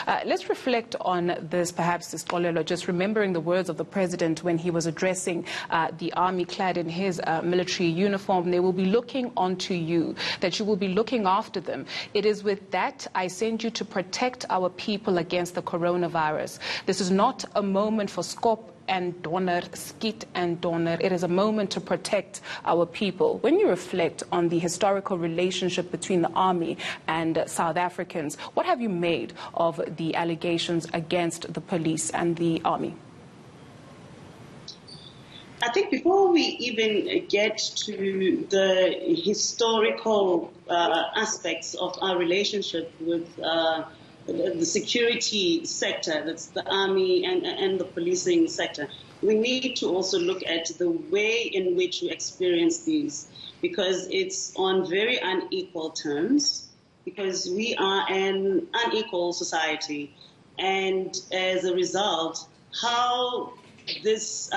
Let's reflect on this, perhaps, Sixolelo, just remembering the words of the president when he was addressing the army clad in his military uniform. They will be looking onto you, that you will be looking after them. It is with that I send you to protect our people against the coronavirus. This is not a moment for skop and donor, skit and donor. It is a moment to protect our people. When you reflect on the historical relationship between the army and South Africans, what have you made of the allegations against the police and the army? I think before we even get to the historical aspects of our relationship with the security sector, that's the army and the policing sector, we need to also look at the way in which we experience these, because it's on very unequal terms, because we are an unequal society. And as a result, how this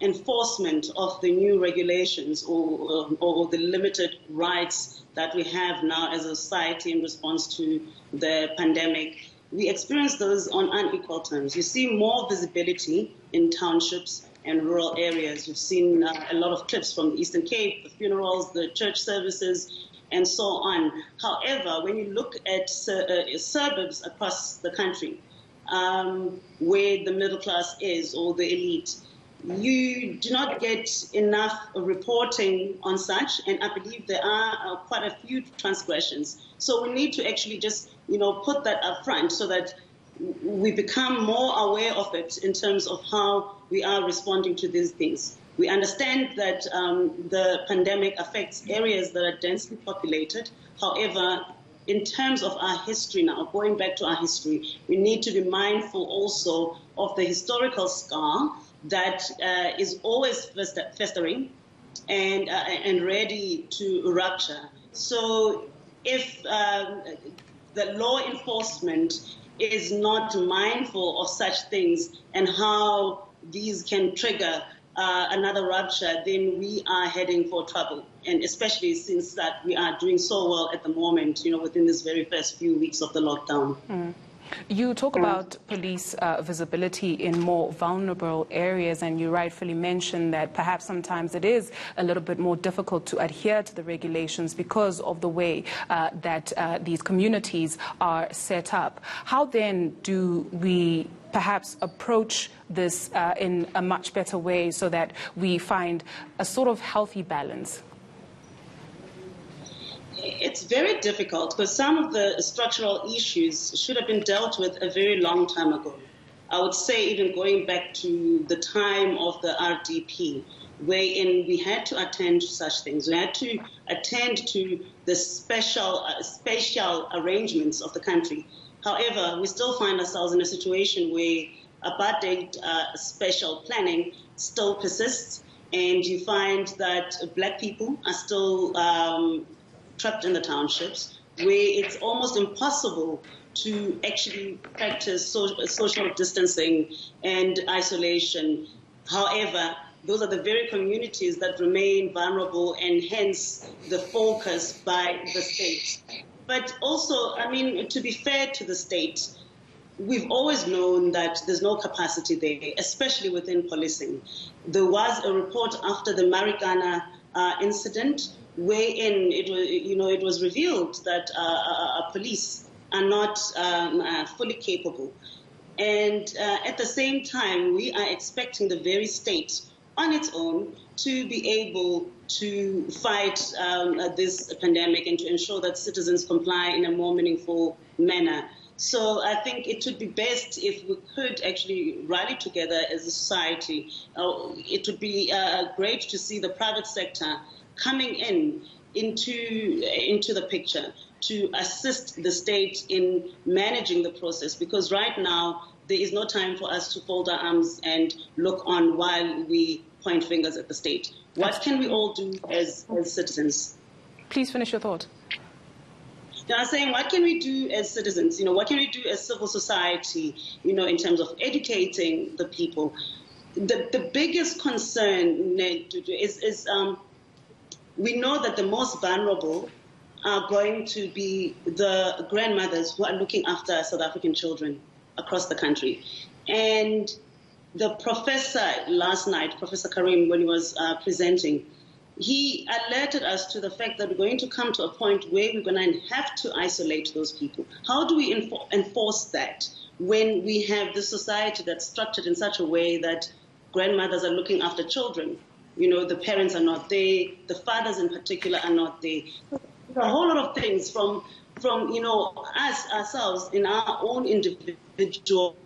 enforcement of the new regulations or the limited rights that we have now as a society in response to the pandemic, we experience those on unequal terms. You see more visibility in townships and rural areas. You've seen a lot of clips from the Eastern Cape, the funerals, the church services, and so on. However, when you look at suburbs across the country, where the middle class is or the elite, you do not get enough reporting on such, and I believe there are quite a few transgressions. So we need to actually just, put that up front so that we become more aware of it in terms of how we are responding to these things. We understand that the pandemic affects areas that are densely populated. However, in terms of our history now, going back to our history, we need to be mindful also of the historical scar that is always festering and ready to rupture. So if the law enforcement is not mindful of such things and how these can trigger another rupture, then we are heading for trouble. And especially since that we are doing so well at the moment, within this very first few weeks of the lockdown. Mm. You talk about police visibility in more vulnerable areas, and you rightfully mentioned that perhaps sometimes it is a little bit more difficult to adhere to the regulations because of the way that these communities are set up. How then do we perhaps approach this in a much better way so that we find a sort of healthy balance? It's very difficult because some of the structural issues should have been dealt with a very long time ago. I would say even going back to the time of the RDP, wherein we had to attend to such things. We had to attend to the spatial arrangements of the country. However, we still find ourselves in a situation where apartheid spatial planning still persists, and you find that black people are still trapped in the townships, where it's almost impossible to actually practice social distancing and isolation. However, those are the very communities that remain vulnerable, and hence the focus by the state. But also, to be fair to the state, we've always known that there's no capacity there, especially within policing. There was a report after the Marikana incident wherein it was revealed that police are not fully capable. And at the same time, we are expecting the very state on its own to be able to fight this pandemic and to ensure that citizens comply in a more meaningful manner. So I think it would be best if we could actually rally together as a society. It would be great to see the private sector coming into the picture to assist the state in managing the process, because right now there is no time for us to fold our arms and look on while we point fingers at the state. What can we all do as citizens? Please finish your thought. I'm saying, what can we do as citizens? What can we do as civil society, in terms of educating the people? The biggest concern is we know that the most vulnerable are going to be the grandmothers who are looking after South African children across the country. And the professor last night, Professor Karim, when he was presenting, he alerted us to the fact that we're going to come to a point where we're going to have to isolate those people. How do we enforce that when we have the society that's structured in such a way that grandmothers are looking after children? You know, the parents are not there, the fathers in particular are not there. A whole lot of things from you know, us ourselves in our own individual